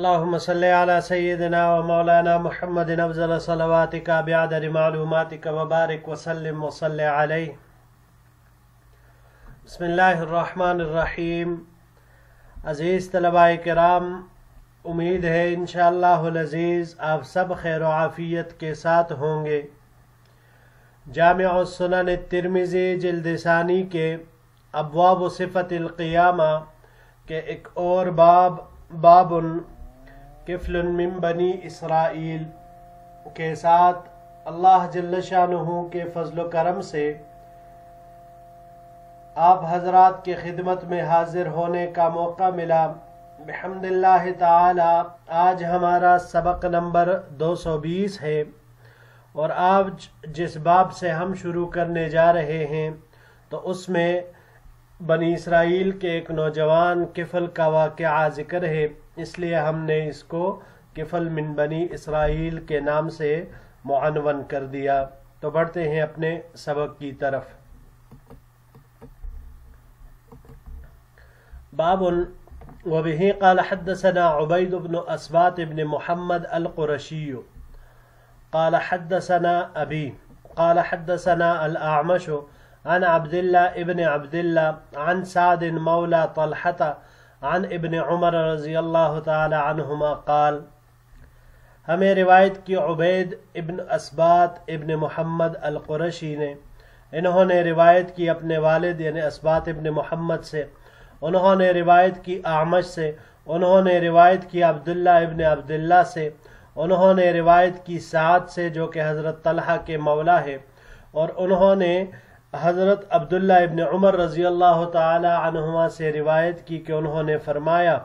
اللهم صل على سيدنا ومولانا محمد افضل صلواتك بعدد معلوماتك وبارك وسلم وصل عليه. بسم اللہ الرحمن الرحیم. عزیز طلباء کرام، امید ہے انشاءاللہ العزیز آپ سب خیر و عافیت کے ساتھ ہوں گے. جامع السنن الترمذی جلد ثانی کے ابواب صفت القیامہ کے ایک اور باب کفل من بنی اسرائیل کے ساتھ اللہ جل شانہ کے فضل و کرم سے آپ حضرات کی خدمت میں حاضر ہونے کا موقع ملا. بحمد اللہ تعالی آج ہمارا سبق نمبر 220 ہے، اور آج جس باب سے ہم شروع کرنے جا رہے ہیں تو اس میں بنی اسرائیل کے ایک نوجوان کفل کا واقعہ ذکر ہے، اس لیے ہم نے اس کو کفل من بنی اسرائیل کے نام سے معنون کر دیا. تو بڑھتے ہیں اپنے سبق کی طرف. باب وبه قال حدثنا عبید بن اسباط بن محمد القرشی قال حدثنا ابی قال حدثنا الاعمش عن عبد الله ابن عبد الله عن سعد مولى طلحة عن ابن عمر رضی اللہ تعالی عنہما قال. ہمیں روایت کی عبید ابن اسباط ابن محمد القرشی نے، انہوں نے روایت کی اپنے والد یعنی اسباط ابن محمد سے، انہوں نے روایت کی اعمش سے، انہوں نے روایت کی عبداللہ ابن عبداللہ سے، انہوں نے روایت کی سعد سے جو کہ حضرت طلحہ کے مولا ہے، اور انہوں نے حضرت عبداللہ ابن عمر رضی اللہ تعالی عنہما سے روایت کی کہ انہوں نے فرمایا: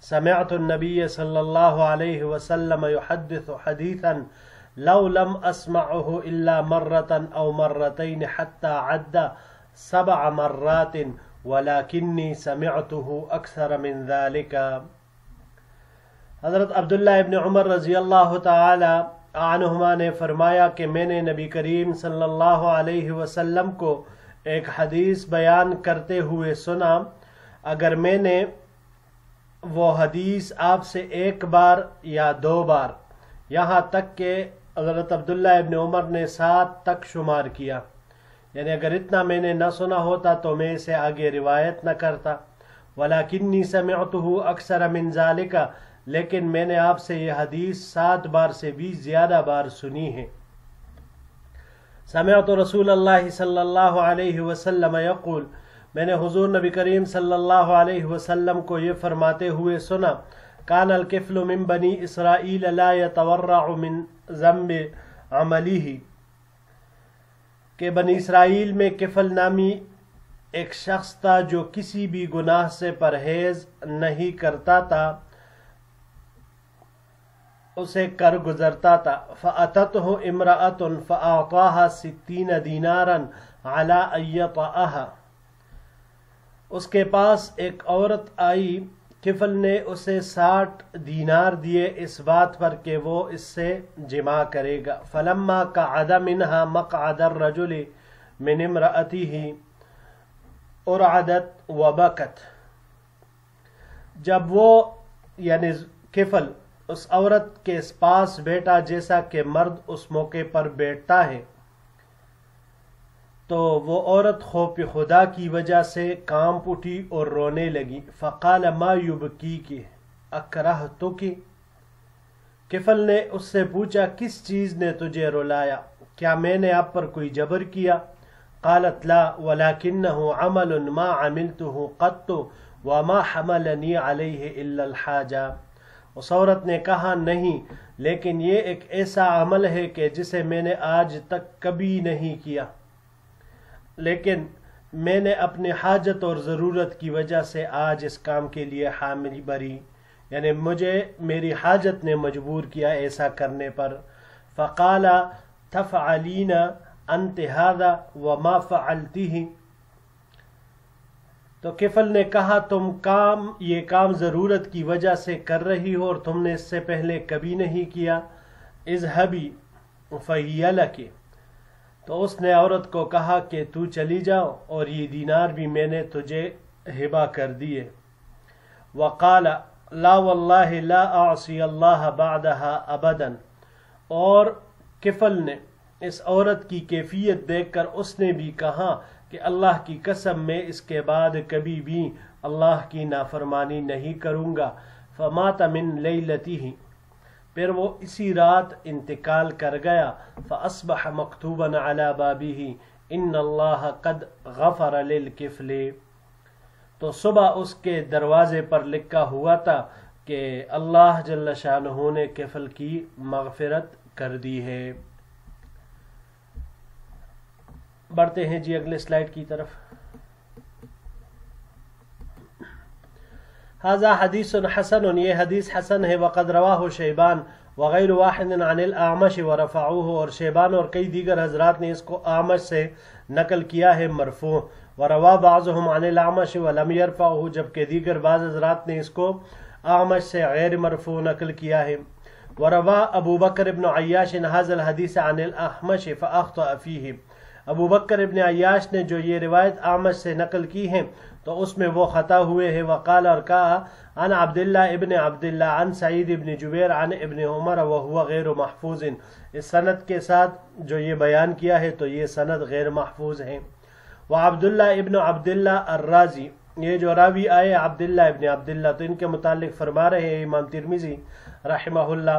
سمعت النبی صلی اللہ علیہ وسلم يحدث حدیثا لو لم اسمعه الا مرة او مرتين حتى عد 7 مرات ولكني سمعته اکثر من ذلك. حضرت عبداللہ ابن عمر رضی اللہ تعالی عنہما نے فرمایا کہ میں نے نبی کریم صلی اللہ علیہ وسلم کو ایک حدیث بیان کرتے ہوئے سنا، اگر میں نے وہ حدیث آپ سے ایک بار یا 2 بار، یہاں تک کہ حضرت عبداللہ ابن عمر نے 7 تک شمار کیا، یعنی اگر اتنا میں نے نہ سنا ہوتا تو میں اسے آگے روایت نہ کرتا. وَلَكِنِّي سَمِعْتُهُ أَكْثَرَ مِنْ ذَلِكَ، لیکن میں نے آپ سے یہ حدیث 7 بار سے بھی زیادہ بار سنی ہے. سمعت رسول اللہ صلی اللہ علیہ وسلم یقول، میں نے حضور نبی کریم صلی اللہ علیہ وسلم کو یہ فرماتے ہوئے سنا: کان الکفل من بنی اسرائیل لا یتورع من ذنب عملہ، کہ بنی اسرائیل میں کفل نامی ایک شخص تھا جو کسی بھی گناہ سے پرہیز نہیں کرتا تھا، اسے کر گزرتا تھا. فأتته امرأة فأعطاها 60 دینارا على أن يطأها، اس کے پاس ایک عورت آئی، کفل نے اسے 60 دینار دیے اس بات پر کہ وہ اس سے جماع کرے گا. فلما قعد منها مقعد الرجل من امرأته ارعدت وبکت، جب وہ یعنی کفل اس عورت کے پاس بیٹھا جیسا کہ مرد اس موقع پر بیٹھتا ہے، تو وہ عورت خوف خدا کی وجہ سے کانپ اٹھی اور رونے لگی. فقال ما یبکیک اکرہتک، کفل نے اس سے پوچھا کس چیز نے تجھے رلایا، کیا میں نے آپ پر کوئی جبر کیا؟ قالت لا ولکنہ عمل ما عملته قط وما حملنی علیہ الا الحاجہ. اس عورت نے کہا نہیں، لیکن یہ ایک ایسا عمل ہے کہ جسے میں نے آج تک کبھی نہیں کیا، لیکن میں نے اپنی حاجت اور ضرورت کی وجہ سے آج اس کام کے لیے حامل بری، یعنی مجھے میری حاجت نے مجبور کیا ایسا کرنے پر. فقال تفعلین انت هذا وما فعلته، تو کفل نے کہا تم یہ کام ضرورت کی وجہ سے کر رہی ہو اور تم نے اس سے پہلے کبھی نہیں کیا. اذهبی فہی لک، تو اس نے عورت کو کہا کہ تو چلی جاؤ اور یہ دینار بھی میں نے تجھے ہبہ کر دیے. وقال لا واللہ لا اعصی اللہ بعدہا ابدا، اور کفل نے اس عورت کی کیفیت دیکھ کر اس نے بھی کہا کہ اللہ کی قسم میں اس کے بعد کبھی بھی اللہ کی نافرمانی نہیں کروں گا۔ فمات من لیلتہ، پھر وہ اسی رات انتقال کر گیا۔ فاصبح مکتوبا علی بابہ ان اللہ قد غفر للکفل، تو صبح اس کے دروازے پر لکھا ہوا تھا کہ اللہ جل شانہ نے کفل کی مغفرت کر دی ہے۔ بڑھتے ہیں جی اگلے سلائیڈ کی طرف۔ ھذا حدیث حسن، یہ حدیث حسن ہے۔ وقد رواہ شیبان وغیر واحد عن الاعمش ورفعوه، اور شیبان اور کئی دیگر حضرات نے اس کو اعمش سے نقل کیا ہے مرفوع۔ وروا بعضهم عن الاعمش ولم يرفعه، جبکہ دیگر بعض حضرات نے اس کو اعمش سے غیر مرفوع نقل کیا ہے۔ وروا ابو بکر ابن عیاش هذا الحدیث عن الاحمش فاخطأ فیہ، ابو بکر ابن عیاش نے جو یہ روایت اعمش سے نقل کی ہے تو اس میں وہ خطا ہوئے ہیں۔ وقال، اور کہا، عن عبداللہ ابن عبداللہ عن سعید ابن جبیر عن ابن عمر وهو غیر محفوظ، اس سند کے ساتھ جو یہ بیان کیا ہے تو یہ سند غیر محفوظ ہے۔ وعبداللہ ابن عبداللہ الرازی، یہ جو راوی آئے عبداللہ ابن عبداللہ، تو ان کے متعلق فرما رہے ہیں امام ترمذی رحمہ اللہ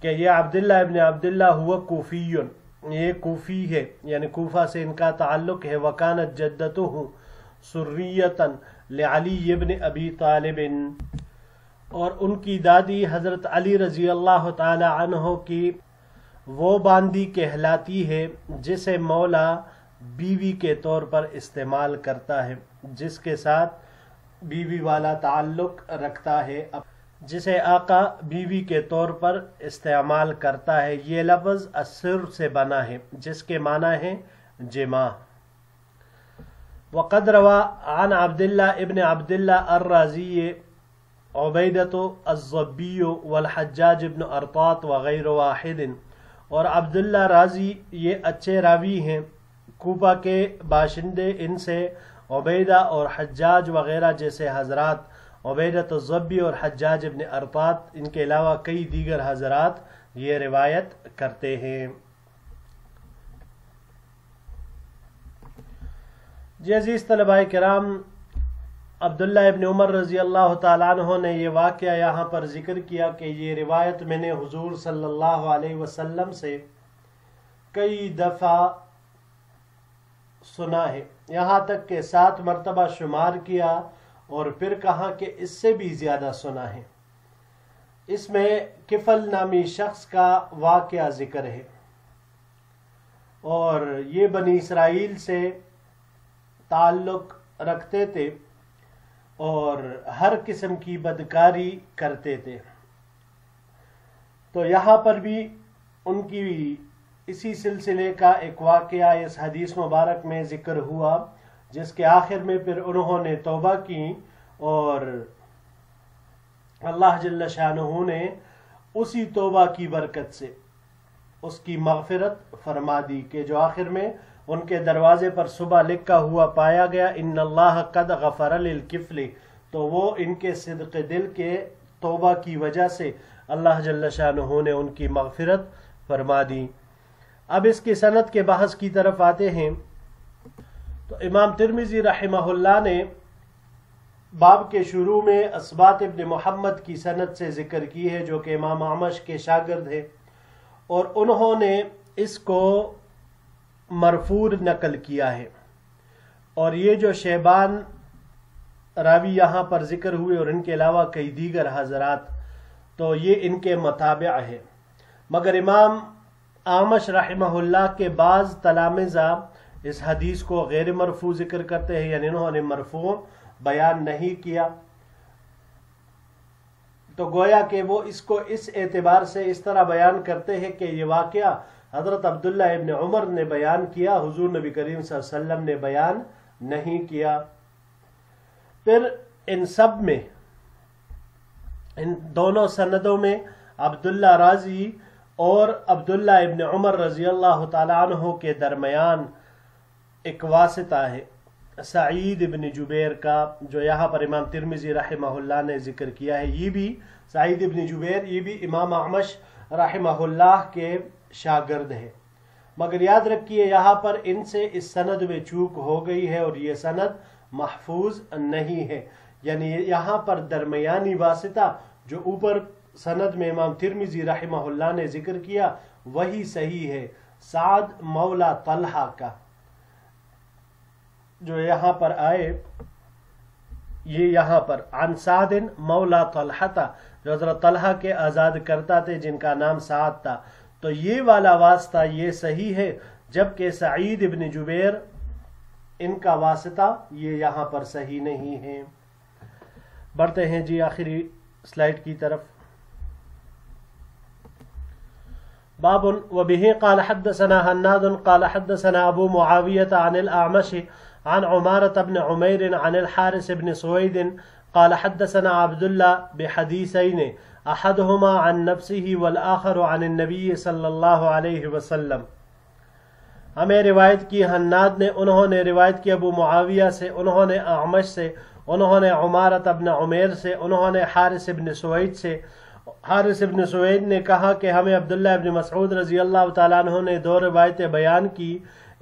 کہ یہ عبداللہ ابن عبداللہ ہوا کوفی، یہ کوفی ہے، یعنی کوفہ سے ان کا تعلق ہے۔ وکانت جدتہ سریتا لعلی ابن ابی طالب، اور ان کی دادی حضرت علی رضی اللہ تعالی عنہ کی وہ باندی کہلاتی ہے جسے مولا بیوی کے طور پر استعمال کرتا ہے، جس کے ساتھ بیوی والا تعلق رکھتا ہے، جسے آقا بیوی کے طور پر استعمال کرتا ہے۔ یہ لفظ السر سے بنا ہے جس کے معنی ہے جماع۔ وقد روا عن عبداللہ ابن عبداللہ الرازی عبیدۃ الضبی والحجاج ابن ارطاط وغیر واحد، اور عبداللہ رازی یہ اچھے راوی ہیں، کوفہ کے باشندے، ان سے عبیدہ اور حجاج وغیرہ جیسے حضرات، عبیدۃ الضبی اور حجاج ابن ارطاط، ان کے علاوہ کئی دیگر حضرات یہ روایت کرتے ہیں۔ جی عزیز طلباء کرام، عبداللہ ابن عمر رضی اللہ تعالیٰ عنہ نے یہ واقعہ یہاں پر ذکر کیا کہ یہ روایت میں نے حضور صلی اللہ علیہ وسلم سے کئی دفعہ سنا ہے، یہاں تک کہ 7 مرتبہ شمار کیا، اور پھر کہا کہ اس سے بھی زیادہ سنا ہے۔ اس میں کفل نامی شخص کا واقعہ ذکر ہے، اور یہ بنی اسرائیل سے تعلق رکھتے تھے اور ہر قسم کی بدکاری کرتے تھے۔ تو یہاں پر بھی ان کی اسی سلسلے کا ایک واقعہ اس حدیث مبارک میں ذکر ہوا، جس کے آخر میں پھر انہوں نے توبہ کی اور اللہ جل شانہ نے اسی توبہ کی برکت سے اس کی مغفرت فرما دی کہ جو آخر میں ان کے دروازے پر صبح لکھا ہوا پایا گیا ان اللہ قد غفر للکفل، تو وہ ان کے صدق دل کے توبہ کی وجہ سے اللہ جل شانہ نے ان کی مغفرت فرما دی۔ اب اس کی سند کے بحث کی طرف آتے ہیں، تو امام ترمذی رحمہ اللہ نے باب کے شروع میں اسبات ابن محمد کی سند سے ذکر کی ہے جو کہ امام اعمش کے شاگرد ہے، اور انہوں نے اس کو مرفوع نقل کیا ہے، اور یہ جو شیبان راوی یہاں پر ذکر ہوئے اور ان کے علاوہ کئی دیگر حضرات، تو یہ ان کے متابع ہے۔ مگر امام اعمش رحمہ اللہ کے بعض تلامذہ اس حدیث کو غیر مرفوع ذکر کرتے ہیں، یعنی انہوں نے مرفوع بیان نہیں کیا، تو گویا کہ وہ اس کو اس اعتبار سے اس طرح بیان کرتے ہیں کہ یہ واقعہ حضرت عبداللہ ابن عمر نے بیان کیا، حضور نبی کریم صلی اللہ علیہ وسلم نے بیان نہیں کیا۔ پھر ان سب میں، ان دونوں سندوں میں عبداللہ رازی اور عبداللہ ابن عمر رضی اللہ تعالی عنہ کے درمیان ایک واسطہ ہے، سعید ابن جبیر کا جو یہاں پر امام ترمذی رحمہ اللہ نے ذکر کیا ہے، یہ بھی سعید ابن جبیر یہ بھی امام اعمش رحمہ اللہ کے شاگرد ہے، مگر یاد رکھیے یہاں پر ان سے اس سند میں چوک ہو گئی ہے اور یہ سند محفوظ نہیں ہے، یعنی یہاں پر درمیانی واسطہ جو اوپر سند میں امام ترمذی رحمہ اللہ نے ذکر کیا وہی صحیح ہے، سعد مولا طلحہ کا جو یہاں پر آئے، یہ یہاں پر عن سعد مولا طلحہ تھا، جو حضرت طلحہ کے آزاد کرتا تھے جن کا نام سعد تھا، تو یہ والا واسطہ یہ صحیح ہے، جبکہ سعید ابن جبیر ان کا واسطہ یہ یہاں پر صحیح نہیں ہے۔ بڑھتے ہیں جی آخری سلائیڈ کی طرف۔ باب وبه قال حدثنا حناد قال حدثنا ابو معاوية عن الأعمش عن عمارة بن عمير عن الحارث بن سويد قال حدثنا عبد الله بحديثين احدهما عن نفسه والآخر عن النبي صلی اللہ علیہ وسلم۔ ہمیں روایت کی حناد نے، انہوں نے روایت کی ابو معاویہ سے، انہوں نے اعمش سے، انہوں نے عمارت ابن عمیر سے، انہوں نے حارث ابن سوید سے۔ حارث ابن سوید نے کہا کہ ہمیں عبداللہ ابن مسعود رضی اللہ تعالیٰ عنہ نے دو روایتیں بیان کی،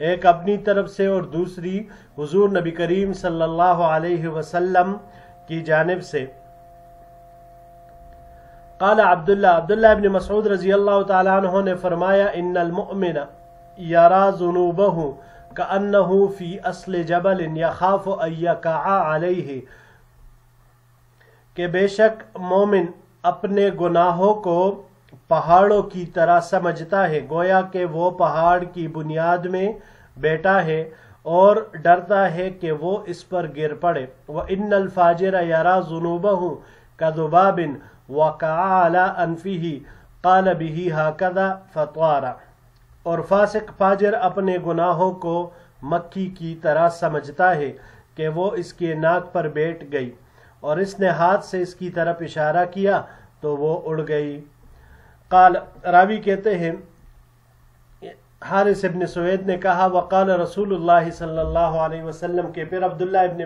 ایک اپنی طرف سے اور دوسری حضور نبی کریم صلی اللہ علیہ وسلم کی جانب سے۔ قال عبداللہ ابن مسعود رضی اللہ تعالیٰ عنہ نے فرمایا ان المؤمن یرا ذنوبہ کأنہ فی اصل جبل یخاف ان یقع علیہ، کہ بے شک مومن اپنے گناہوں کو پہاڑوں کی طرح سمجھتا ہے، گویا کہ وہ پہاڑ کی بنیاد میں بیٹھا ہے اور ڈرتا ہے کہ وہ اس پر گر پڑے۔ وَإِنَّ الْفَاجِرَ يَرَى ذُنُوبَهُ كَذُبَابٍ وَقَعَ عَلَىٰ أَنْفِهِ قَالَ بِهِ هَكَذَا فَطَارَ، اور فاسق فاجر اپنے گناہوں کو مکھی کی طرح سمجھتا ہے کہ وہ اس کے ناک پر بیٹھ گئی، اور اس نے ہاتھ سے اس کی طرف اشارہ کیا تو وہ اڑ گئی۔ قال، راوی کہتے ہیں حارث ابن سوید نے کہا وقال رسول اللہ صلی اللہ علیہ وسلم، کہ پھر عبداللہ ابن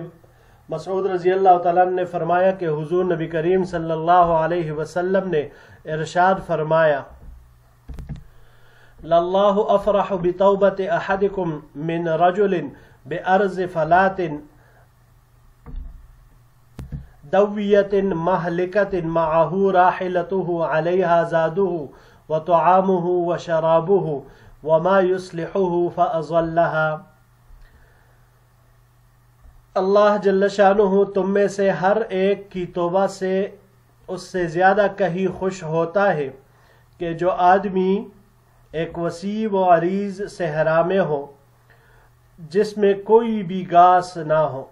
مسعود رضی اللہ تعالیٰ نے فرمایا کہ حضور نبی کریم صلی اللہ علیہ وسلم نے ارشاد فرمایا للہ افرح بتوبت احدکم من رجل بارض فلات دویت مہلکت معہ راحلتہ علیہا زادہ وطعامہ وشرابہ وما یصلحہ فاضلہا۔ اللہ جل شانہ تم میں سے ہر ایک کی توبہ سے اس سے زیادہ کہیں خوش ہوتا ہے کہ جو آدمی ایک وسیع و عریض صحرا میں ہو جس میں کوئی بھی گھاس نہ ہو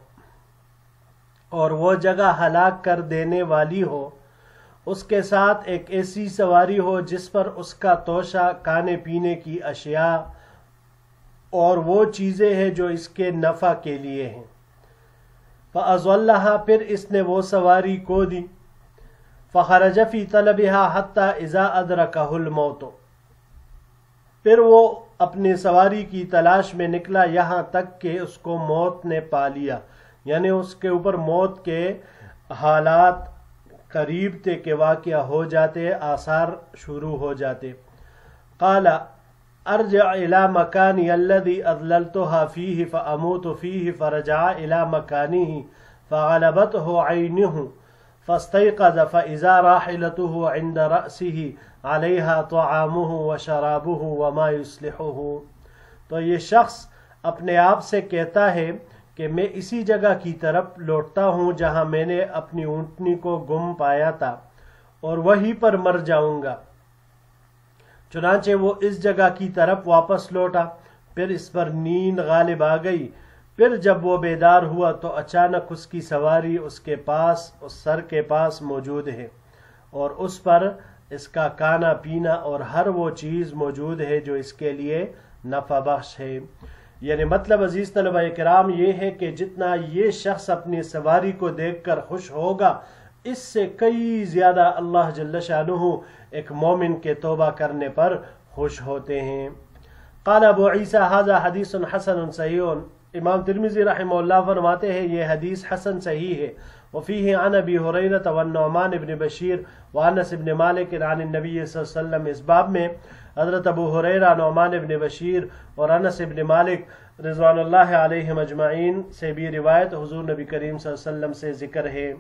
اور وہ جگہ ہلاک کر دینے والی ہو، اس کے ساتھ ایک ایسی سواری ہو جس پر اس کا توشہ کھانے پینے کی اشیاء اور وہ چیزیں ہیں جو اس کے نفع کے لیے ہیں۔ فَأَضَلَّهَا، پھر اس نے وہ سواری کو دی۔ فَخَرَجَ فِي طَلَبِهَا حَتَّى إِذَا أَدْرَكَهُ الْمَوْتُ، پھر وہ اپنی سواری کی تلاش میں نکلا یہاں تک کہ اس کو موت نے پا لیا، یعنی اس کے اوپر موت کے حالات قریب تھے کہ واقعہ ہو جاتے، آثار شروع ہو جاتے۔ قال ارجع الى مکانی الذي اضللتها فيه فاموت فيه، فرجع الى مکانه فغلبته عینه فاستيقظ فاذا راحلته عند رأسه عليها طعامه وشرابه وما يصلحه۔ تو یہ شخص اپنے آپ سے کہتا ہے کہ میں اسی جگہ کی طرف لوٹتا ہوں جہاں میں نے اپنی اونٹنی کو گم پایا تھا اور وہیں پر مر جاؤں گا۔ چنانچہ وہ اس جگہ کی طرف واپس لوٹا، پھر اس پر نیند غالب آ گئی۔ پھر جب وہ بیدار ہوا تو اچانک اس کی سواری اس کے پاس، اس سر کے پاس موجود ہے اور اس پر اس کا کھانا پینا اور ہر وہ چیز موجود ہے جو اس کے لیے نفع بخش ہے۔ یعنی مطلب عزیز طلبہ کرام یہ ہے کہ جتنا یہ شخص اپنی سواری کو دیکھ کر خوش ہوگا، اس سے کئی زیادہ اللہ جل شانہ ایک مومن کے توبہ کرنے پر خوش ہوتے ہیں۔ قال ابو عیسیٰ ھذا حدیث حسن صحیح امام ترمذی رحمہ اللہ فرماتے ہیں یہ حدیث حسن صحیح ہے. وفیہ عن ابی ہریرہ والنعمان بن بشیر وانس بن مالک عن النبی صلی اللہ علیہ وسلم. اس باب میں حضرت ابو ہریرہ، نعمان بن بشیر اور انس بن مالک رضوان اللہ علیہم اجمعین سے بھی روایت حضور نبی کریم صلی اللہ علیہ وسلم سے ذکر ہے.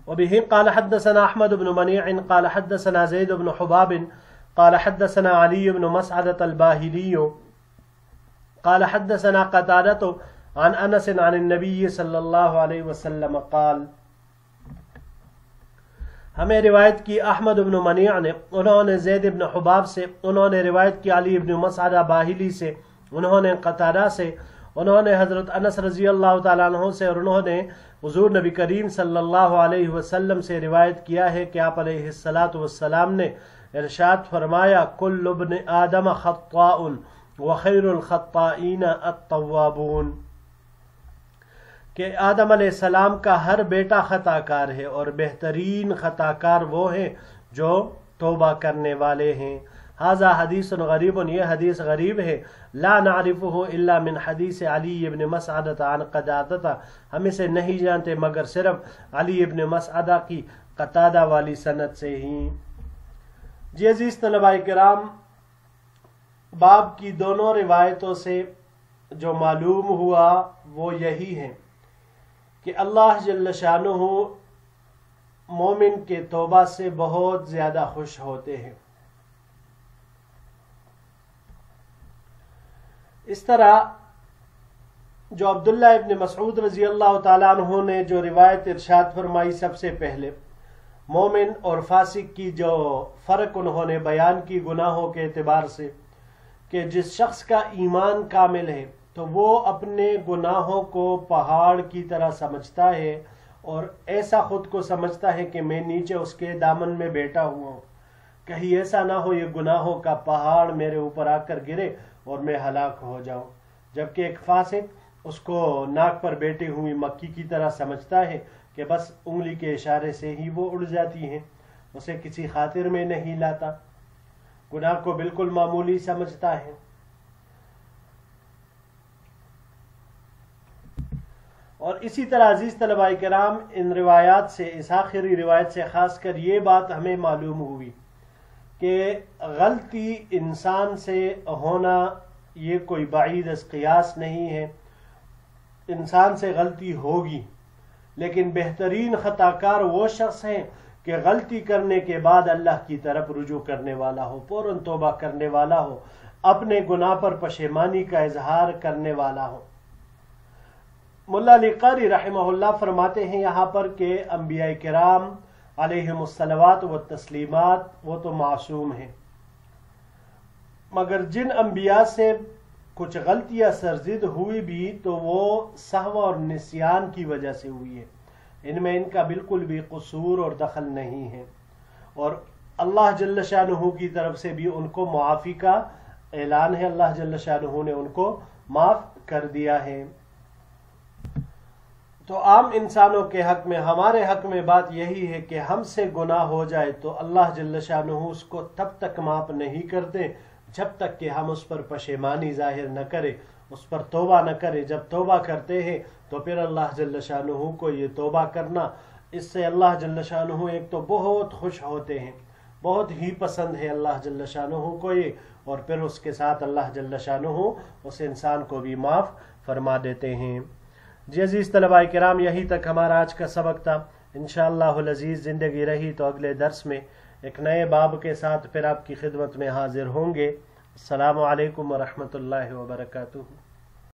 وبه قال حدثنا احمد بن منيع قال حدثنا زيد بن حباب قال حدثنا علي بن مسعدة الباهلي قال حدثنا قتادة عن انس عن النبي صلی اللہ علیہ وسلم قال. ہمیں روایت کی احمد بن منیع نے، انہوں نے زید بن حباب سے، انہوں نے روایت کی علی بن مسعدہ باہلی سے، انہوں نے قتادہ سے، انہوں نے حضرت انس رضی اللہ تعالیٰ عنہ سے، اور انہوں نے حضور نبی کریم صلی اللہ علیہ وسلم سے روایت کیا ہے کہ آپ علیہ الصلاۃ والسلام نے ارشاد فرمایا کل ابن آدم خطاء وخیر الخطائین التوابون، کہ آدم علیہ السلام کا ہر بیٹا خطا کار ہے اور بہترین خطا کار وہ ہیں جو توبہ کرنے والے ہیں. ھذا حدیث غریب، یہ حدیث غریب ہے. لا نعرفہ الا من حدیث علی بن مسعدہ عن قتادہ، ہم اسے نہیں جانتے مگر صرف علی بن مسعدہ کی قتادہ والی سند سے ہی. جی عزیز طلباء کرام، باب کی دونوں روایتوں سے جو معلوم ہوا وہ یہی ہے کہ اللہ جل شانہ مومن کے توبہ سے بہت زیادہ خوش ہوتے ہیں. اس طرح جو عبداللہ ابن مسعود رضی اللہ تعالیٰ عنہ نے جو روایت ارشاد فرمائی سب سے پہلے، مومن اور فاسق کی جو فرق انہوں نے بیان کی گناہوں کے اعتبار سے، کہ جس شخص کا ایمان کامل ہے تو وہ اپنے گناہوں کو پہاڑ کی طرح سمجھتا ہے اور ایسا خود کو سمجھتا ہے کہ میں نیچے اس کے دامن میں بیٹھا ہوا ہوں، کہیں ایسا نہ ہو یہ گناہوں کا پہاڑ میرے اوپر آ کر گرے اور میں ہلاک ہو جاؤں. جبکہ ایک فاسق اس کو ناک پر بیٹھی ہوئی مکھی کی طرح سمجھتا ہے کہ بس انگلی کے اشارے سے ہی وہ اڑ جاتی ہیں، اسے کسی خاطر میں نہیں لاتا، گناہ کو بالکل معمولی سمجھتا ہے. اور اسی طرح عزیز طلباء کرام، ان روایات سے، اس آخری روایت سے خاص کر یہ بات ہمیں معلوم ہوئی کہ غلطی انسان سے ہونا یہ کوئی بعید از قیاس نہیں ہے. انسان سے غلطی ہوگی، لیکن بہترین خطا کار وہ شخص ہیں کہ غلطی کرنے کے بعد اللہ کی طرف رجوع کرنے والا ہو، فوراً توبہ کرنے والا ہو، اپنے گناہ پر پشیمانی کا اظہار کرنے والا ہو. ملا علی قاری رحمہ اللہ فرماتے ہیں یہاں پر کہ انبیاء کرام علیہم الصلوات والتسلیمات وہ تو معصوم ہیں، مگر جن انبیاء سے کچھ غلطیاں سرزد ہوئی بھی تو وہ سہو اور نسیان کی وجہ سے ہوئی ہے، ان میں ان کا بالکل بھی قصور اور دخل نہیں ہے، اور اللہ جل شانہ کی طرف سے بھی ان کو معافی کا اعلان ہے. اللہ جل شانہ نے ان کو معاف کر دیا ہے. تو عام انسانوں کے حق میں، ہمارے حق میں بات یہی ہے کہ ہم سے گناہ ہو جائے تو اللہ جل شانہ اس کو تب تک معاف نہیں کرتے جب تک کہ ہم اس پر پشیمانی ظاہر نہ کرے، اس پر توبہ نہ کرے. جب توبہ کرتے ہیں تو پھر اللہ جل شانہ کو یہ توبہ کرنا، اس سے اللہ جل شانہ ایک تو بہت خوش ہوتے ہیں، بہت ہی پسند ہے اللہ جل شانہ کو یہ، اور پھر اس کے ساتھ اللہ جل شانہ اس انسان کو بھی معاف فرما دیتے ہیں. جی عزیز طلباء کرام، یہی تک ہمارا آج کا سبق تھا. انشاءاللہ العزیز زندگی رہی تو اگلے درس میں ایک نئے باب کے ساتھ پھر آپ کی خدمت میں حاضر ہوں گے. السلام علیکم ورحمۃ اللہ وبرکاتہ.